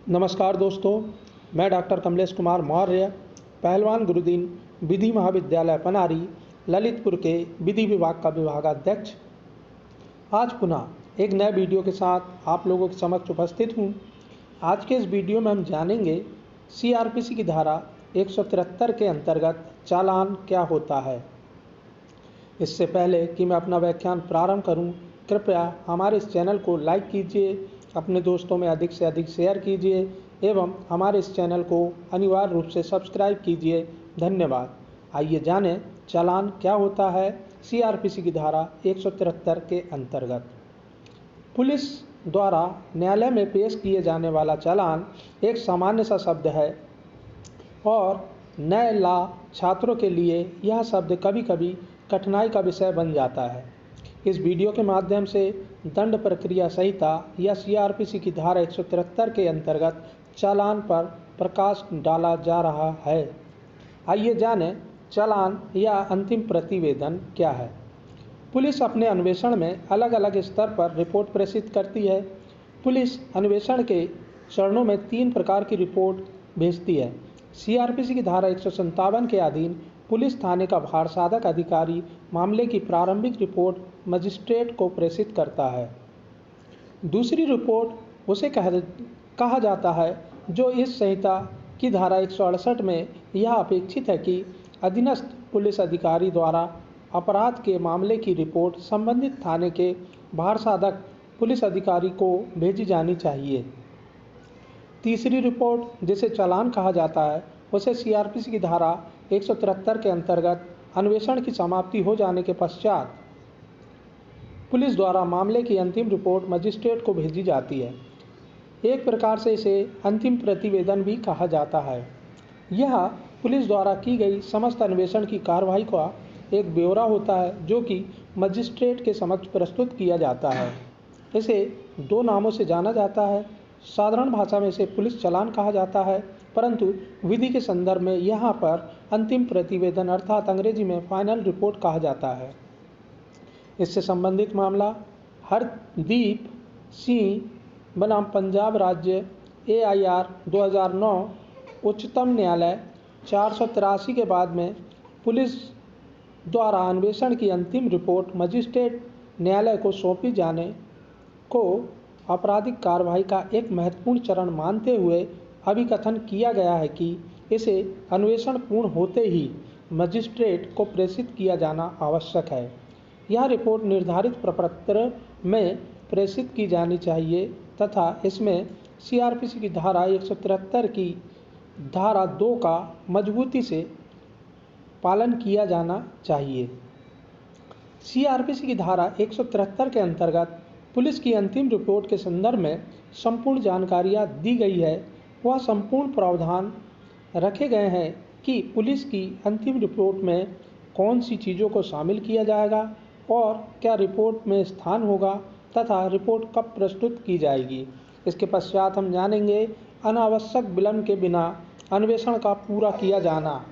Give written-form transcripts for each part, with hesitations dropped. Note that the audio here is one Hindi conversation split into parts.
नमस्कार दोस्तों, मैं डॉक्टर कमलेश कुमार मौर्य, पहलवान गुरुदीन विधि महाविद्यालय पनारी, ललितपुर के विधि विभाग का विभागाध्यक्ष आज पुनः एक नए वीडियो के साथ आप लोगों के समक्ष उपस्थित हूँ। आज के इस वीडियो में हम जानेंगे सीआरपीसी की धारा 173 के अंतर्गत चालान क्या होता है। इससे पहले कि मैं अपना व्याख्यान प्रारंभ करूं, कृपया हमारे इस चैनल को लाइक कीजिए, अपने दोस्तों में अधिक से अधिक शेयर कीजिए एवं हमारे इस चैनल को अनिवार्य रूप से सब्सक्राइब कीजिए। धन्यवाद। आइए जानें चालान क्या होता है सीआरपीसी की धारा 173 के अंतर्गत। पुलिस द्वारा न्यायालय में पेश किए जाने वाला चालान एक सामान्य सा शब्द है और नए लॉ छात्रों के लिए यह शब्द कभी कभी कठिनाई का विषय बन जाता है। इस वीडियो के माध्यम से दंड प्रक्रिया संहिता या सीआरपीसी की धारा 173 के अंतर्गत चालान पर प्रकाश डाला जा रहा है। आइए जानें चालान या अंतिम प्रतिवेदन क्या है। पुलिस अपने अन्वेषण में अलग अलग स्तर पर रिपोर्ट प्रेषित करती है। पुलिस अन्वेषण के चरणों में 3 प्रकार की रिपोर्ट भेजती है। सीआरपीसी की धारा 157 के अधीन पुलिस थाने का भारसाधक अधिकारी मामले की प्रारंभिक रिपोर्ट मजिस्ट्रेट को प्रेषित करता है। दूसरी रिपोर्ट उसे कहा जाता है जो इस संहिता की धारा 168 में यह अपेक्षित है कि अधीनस्थ पुलिस अधिकारी द्वारा अपराध के मामले की रिपोर्ट संबंधित थाने के भारसाधक पुलिस अधिकारी को भेजी जानी चाहिए। तीसरी रिपोर्ट जिसे चालान कहा जाता है उसे सीआरपीसी की धारा 173 के अंतर्गत अन्वेषण की समाप्ति हो जाने के पश्चात पुलिस द्वारा मामले की अंतिम रिपोर्ट मजिस्ट्रेट को भेजी जाती है। एक प्रकार से इसे अंतिम प्रतिवेदन भी कहा जाता है। यह पुलिस द्वारा की गई समस्त अन्वेषण की कार्रवाई का एक ब्यौरा होता है जो कि मजिस्ट्रेट के समक्ष प्रस्तुत किया जाता है। इसे 2 नामों से जाना जाता है। साधारण भाषा में इसे पुलिस चालान कहा जाता है, परंतु विधि के संदर्भ में यहाँ पर अंतिम प्रतिवेदन अर्थात अंग्रेजी में फाइनल रिपोर्ट कहा जाता है। इससे संबंधित मामला हरदीप सिंह बनाम पंजाब राज्य AIR 2009 उच्चतम न्यायालय 483 के बाद में पुलिस द्वारा अन्वेषण की अंतिम रिपोर्ट मजिस्ट्रेट न्यायालय को सौंपी जाने को आपराधिक कार्रवाई का एक महत्वपूर्ण चरण मानते हुए अभिकथन किया गया है कि इसे अन्वेषण पूर्ण होते ही मजिस्ट्रेट को प्रेषित किया जाना आवश्यक है। यह रिपोर्ट निर्धारित प्रपत्र में प्रेषित की जानी चाहिए तथा इसमें सीआरपीसी की धारा 173 की धारा 2 का मजबूती से पालन किया जाना चाहिए। सीआरपीसी की धारा 173 के अंतर्गत पुलिस की अंतिम रिपोर्ट के संदर्भ में संपूर्ण जानकारियाँ दी गई है। वह संपूर्ण प्रावधान रखे गए हैं कि पुलिस की अंतिम रिपोर्ट में कौन सी चीज़ों को शामिल किया जाएगा और क्या रिपोर्ट में स्थान होगा तथा रिपोर्ट कब प्रस्तुत की जाएगी। इसके पश्चात हम जानेंगे अनावश्यक विलंब के बिना अन्वेषण का पूरा किया जाना।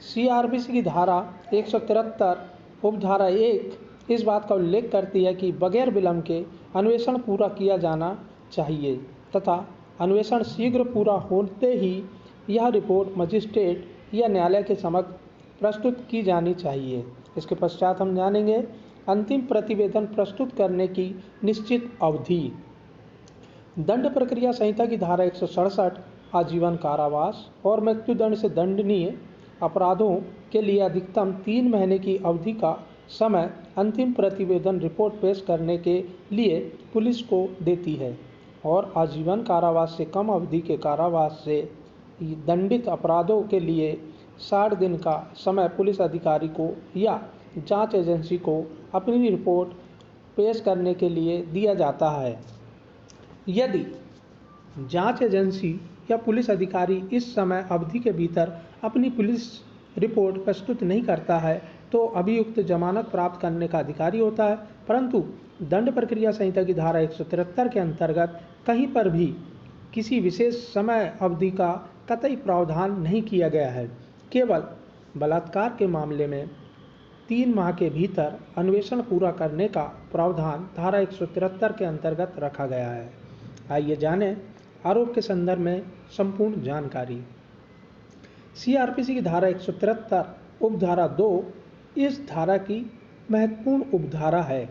सीआरपीसी की धारा 173 उपधारा 1 इस बात का उल्लेख करती है कि बगैर विलंब के अन्वेषण पूरा किया जाना चाहिए तथा अन्वेषण शीघ्र पूरा होते ही यह रिपोर्ट मजिस्ट्रेट या न्यायालय के समक्ष प्रस्तुत की जानी चाहिए। इसके पश्चात हम जानेंगे अंतिम प्रतिवेदन प्रस्तुत करने की निश्चित अवधि। दंड प्रक्रिया संहिता की धारा 167 आजीवन कारावास और मृत्युदंड से दंडनीय अपराधों के लिए अधिकतम 3 महीने की अवधि का समय अंतिम प्रतिवेदन रिपोर्ट पेश करने के लिए पुलिस को देती है और आजीवन कारावास से कम अवधि के कारावास से दंडित अपराधों के लिए 60 दिन का समय पुलिस अधिकारी को या जांच एजेंसी को अपनी रिपोर्ट पेश करने के लिए दिया जाता है। यदि जांच एजेंसी या पुलिस अधिकारी इस समय अवधि के भीतर अपनी पुलिस रिपोर्ट प्रस्तुत नहीं करता है तो अभियुक्त जमानत प्राप्त करने का अधिकारी होता है, परंतु दंड प्रक्रिया संहिता की धारा 173 के अंतर्गत कहीं पर भी किसी विशेष समय अवधि का कतई प्रावधान नहीं किया गया है। केवल बलात्कार के मामले में 3 माह के भीतर अन्वेषण पूरा करने का प्रावधान धारा 173 के अंतर्गत रखा गया है। आइए जानें आरोप के संदर्भ में संपूर्ण जानकारी। सीआरपीसी की धारा 173 उपधारा 2 इस धारा की महत्वपूर्ण उपधारा है।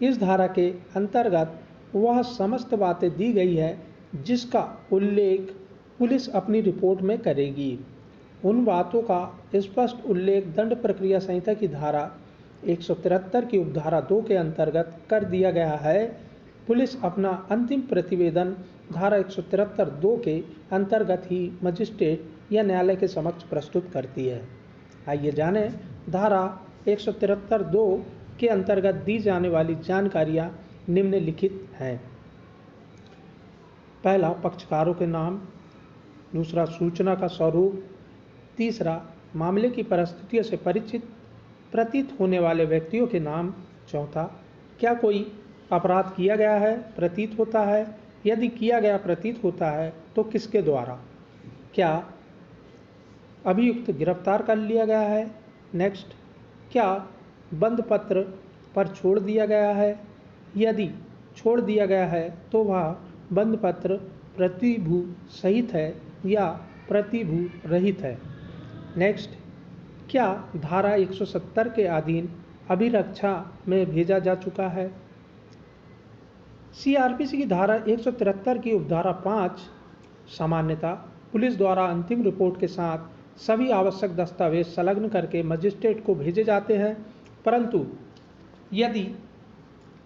इस धारा के अंतर्गत वह समस्त बातें दी गई है जिसका उल्लेख पुलिस अपनी रिपोर्ट में करेगी। उन बातों का स्पष्ट उल्लेख दंड प्रक्रिया संहिता की धारा 173 की उपधारा 2 के अंतर्गत कर दिया गया है। पुलिस अपना अंतिम प्रतिवेदन धारा 173(2) के अंतर्गत ही मजिस्ट्रेट या न्यायालय के समक्ष प्रस्तुत करती है। आइए जानें धारा 173(2) के अंतर्गत दी जाने वाली जानकारियां निम्नलिखित हैं। पहला, पक्षकारों के नाम। दूसरा, सूचना का स्वरूप। तीसरा, मामले की परिस्थितियों से परिचित प्रतीत होने वाले व्यक्तियों के नाम। चौथा, क्या कोई अपराध किया गया है, प्रतीत होता है? यदि किया गया प्रतीत होता है तो किसके द्वारा? क्या अभियुक्त गिरफ्तार कर लिया गया है? नेक्स्ट, क्या बंद पत्र पर छोड़ दिया गया है? यदि छोड़ दिया गया है तो वह बंद पत्र प्रतिभू सहित है या प्रतिभू रहित है? नेक्स्ट, क्या धारा 170 के अधीन अभिरक्षा में भेजा जा चुका है? सीआरपीसी की धारा 173 की उपधारा 5 सामान्यतः पुलिस द्वारा अंतिम रिपोर्ट के साथ सभी आवश्यक दस्तावेज संलग्न करके मजिस्ट्रेट को भेजे जाते हैं, परंतु यदि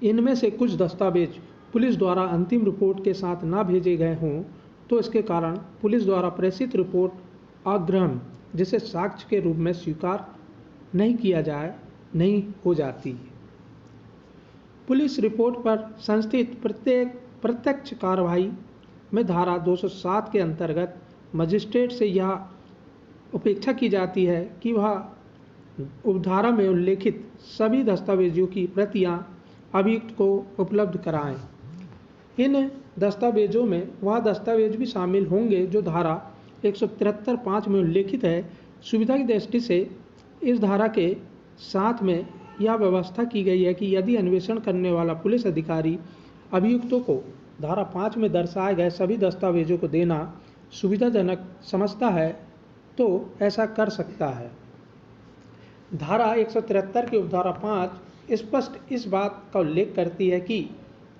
इनमें से कुछ दस्तावेज पुलिस द्वारा अंतिम रिपोर्ट के साथ ना भेजे गए हों तो इसके कारण पुलिस द्वारा प्रेषित रिपोर्ट अग्रहण, जिसे साक्ष्य के रूप में स्वीकार नहीं किया जाए, नहीं हो जाती। पुलिस रिपोर्ट पर संस्थित प्रत्यक्ष कार्रवाई में धारा 207 के अंतर्गत मजिस्ट्रेट से यह अपेक्षा की जाती है कि वह उपधारा में उल्लेखित सभी दस्तावेजों की प्रतियां अभियुक्त को उपलब्ध कराएं। इन दस्तावेजों में वह दस्तावेज भी शामिल होंगे जो धारा 173(5) में उल्लेखित है। सुविधा की दृष्टि से इस धारा के साथ में यह व्यवस्था की गई है कि यदि अन्वेषण करने वाला पुलिस अधिकारी अभियुक्तों को धारा 5 में दर्शाए गए सभी दस्तावेजों को देना सुविधाजनक समझता है तो ऐसा कर सकता है। धारा 173 की उपधारा 5 स्पष्ट इस बात का उल्लेख करती है कि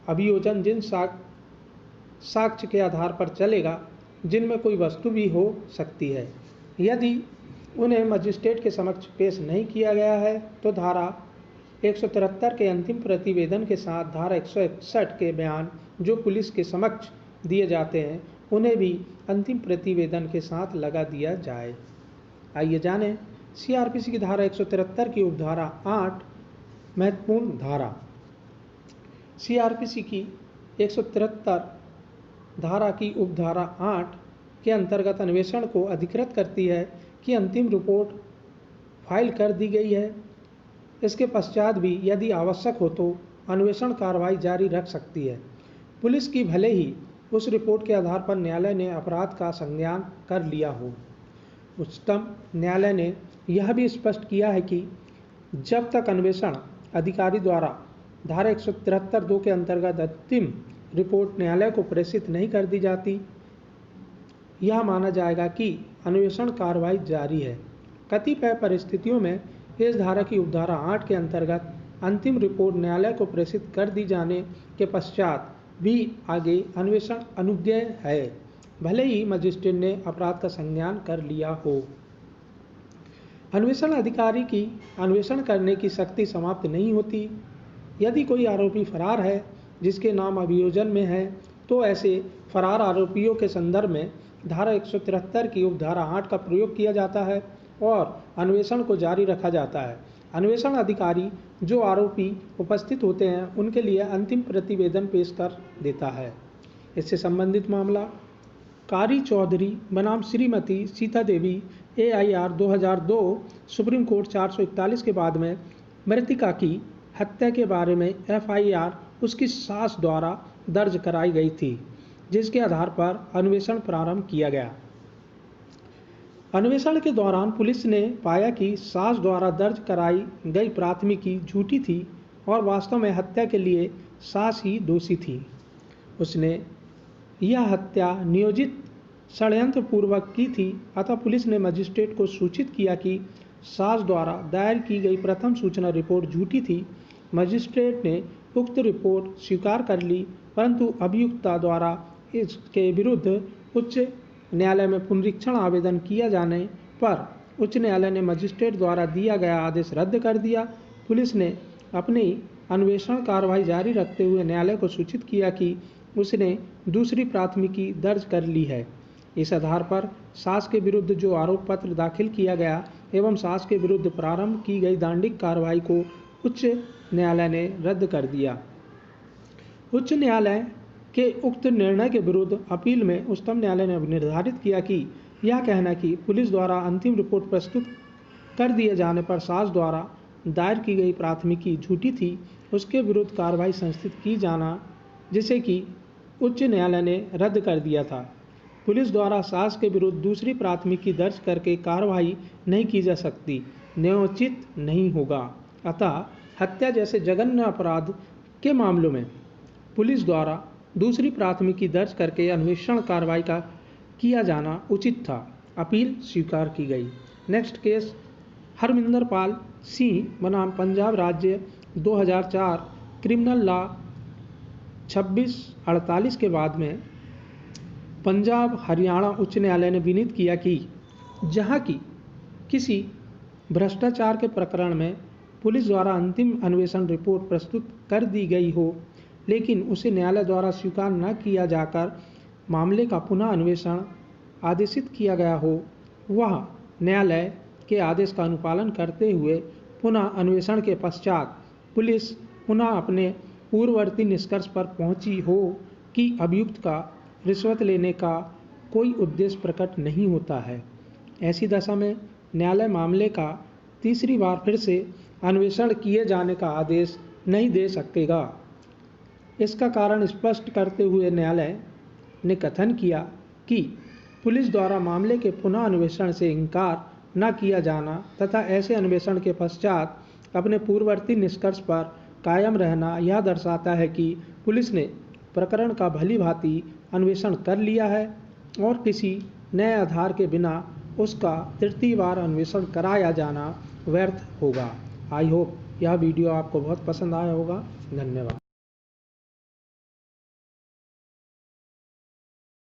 अभियोजन जिन साक्ष्य के आधार पर चलेगा जिनमें कोई वस्तु भी हो सकती है, यदि उन्हें मजिस्ट्रेट के समक्ष पेश नहीं किया गया है तो धारा 173 के अंतिम प्रतिवेदन के साथ धारा 161 के बयान जो पुलिस के समक्ष दिए जाते हैं उन्हें भी अंतिम प्रतिवेदन के साथ लगा दिया जाए। आइए जानें सीआरपीसी की धारा 173 की उपधारा 8 महत्वपूर्ण धारा। सीआरपीसी की 173 धारा की उपधारा 8 के अंतर्गत अन्वेषण को अधिकृत करती है कि अंतिम रिपोर्ट फाइल कर दी गई है। इसके पश्चात भी यदि आवश्यक हो तो अन्वेषण कार्रवाई जारी रख सकती है। पुलिस की भले ही उस रिपोर्ट के आधार पर न्यायालय ने अपराध का संज्ञान कर लिया हो। उच्चतम न्यायालय ने यह भी स्पष्ट किया है कि जब तक अन्वेषण अधिकारी द्वारा धारा 173(2) के अंतर्गत अंतिम रिपोर्ट न्यायालय को प्रेषित नहीं कर दी जाती, यह माना जाएगा कि अन्वेषण कार्रवाई जारी है। कतिपय परिस्थितियों में इस धारा की उपधारा 8 के अंतर्गत अंतिम रिपोर्ट न्यायालय को प्रेषित कर दी जाने के पश्चात भी आगे अन्वेषण अनुज्ञेय है, भले ही मजिस्ट्रेट ने अपराध का संज्ञान कर लिया हो। अन्वेषण अधिकारी की अन्वेषण करने की शक्ति समाप्त नहीं होती। यदि कोई आरोपी फरार है जिसके नाम अभियोजन में है तो ऐसे फरार आरोपियों के संदर्भ में धारा 173 की उपधारा 8 का प्रयोग किया जाता है और अन्वेषण को जारी रखा जाता है। अन्वेषण अधिकारी जो आरोपी उपस्थित होते हैं उनके लिए अंतिम प्रतिवेदन पेश कर देता है। इससे संबंधित मामला कारी चौधरी बनाम Shrimati Sita Devi AIR 2002 supreme court 441 के बाद में मृतिका की हत्या के बारे में FIR उसकी सास द्वारा दर्ज कराई गई थी, जिसके आधार पर अन्वेषण प्रारंभ किया गया। अन्वेषण के दौरान पुलिस ने पाया कि सास द्वारा दर्ज कराई गई प्राथमिकी झूठी थी और वास्तव में हत्या के लिए सास ही दोषी थी। उसने यह हत्या नियोजित षड्यंत्र पूर्वक की थी, अतः पुलिस ने मजिस्ट्रेट को सूचित किया कि सास द्वारा दायर की गई प्रथम सूचना रिपोर्ट झूठी थी। मजिस्ट्रेट ने उक्त रिपोर्ट स्वीकार कर ली, परंतु अभियुक्ता द्वारा इसके विरुद्ध उच्च न्यायालय में पुनरीक्षण आवेदन किया जाने पर उच्च न्यायालय ने मजिस्ट्रेट द्वारा दिया गया आदेश रद्द कर दिया। पुलिस ने अपनी अन्वेषण कार्रवाई जारी रखते हुए न्यायालय को सूचित किया कि उसने दूसरी प्राथमिकी दर्ज कर ली है। इस आधार पर सास के विरुद्ध जो आरोप पत्र दाखिल किया गया एवं सास के विरुद्ध प्रारंभ की गई दांडिक कार्रवाई को उच्च न्यायालय ने रद्द कर दिया। उच्च न्यायालय के उक्त निर्णय के विरुद्ध अपील में उच्चतम न्यायालय ने निर्धारित किया कि यह कहना कि पुलिस द्वारा अंतिम रिपोर्ट प्रस्तुत कर दिए जाने पर सास द्वारा दायर की गई प्राथमिकी झूठी थी, उसके विरुद्ध कार्रवाई संस्थित की जाना, जिसे कि उच्च न्यायालय ने रद्द कर दिया था। पुलिस द्वारा सास के विरुद्ध दूसरी प्राथमिकी दर्ज करके कार्रवाई नहीं की जा सकती, न्यायोचित नहीं होगा। अतः हत्या जैसे जघन्य अपराध के मामलों में पुलिस द्वारा दूसरी प्राथमिकी दर्ज करके अन्वेषण कार्रवाई का किया जाना उचित था। अपील स्वीकार की गई। नेक्स्ट केस हरमिंदर पाल सिंह बनाम पंजाब राज्य 2004 क्रिमिनल लॉ 2648 के बाद में पंजाब हरियाणा उच्च न्यायालय ने विनीत किया कि जहां की किसी भ्रष्टाचार के प्रकरण में पुलिस द्वारा अंतिम अन्वेषण रिपोर्ट प्रस्तुत कर दी गई हो, लेकिन उसे न्यायालय द्वारा स्वीकार न किया जाकर मामले का पुनः अन्वेषण आदेशित किया गया हो, वह न्यायालय के आदेश का अनुपालन करते हुए पुनः अन्वेषण के पश्चात पुलिस पुनः अपने पूर्ववर्ती निष्कर्ष पर पहुंची हो कि अभियुक्त का रिश्वत लेने का कोई उद्देश्य प्रकट नहीं होता है। ऐसी दशा में न्यायालय मामले का तीसरी बार फिर से अन्वेषण किए जाने का आदेश नहीं दे सकेगा। इसका कारण स्पष्ट करते हुए न्यायालय ने कथन किया कि पुलिस द्वारा मामले के पुनः अन्वेषण से इनकार न किया जाना तथा ऐसे अन्वेषण के पश्चात अपने पूर्ववर्ती निष्कर्ष पर कायम रहना यह दर्शाता है कि पुलिस ने प्रकरण का भली भांति अन्वेषण कर लिया है और किसी नए आधार के बिना उसका तृतीय बार अन्वेषण कराया जाना व्यर्थ होगा। आई होप यह वीडियो आपको बहुत पसंद आया होगा। धन्यवाद।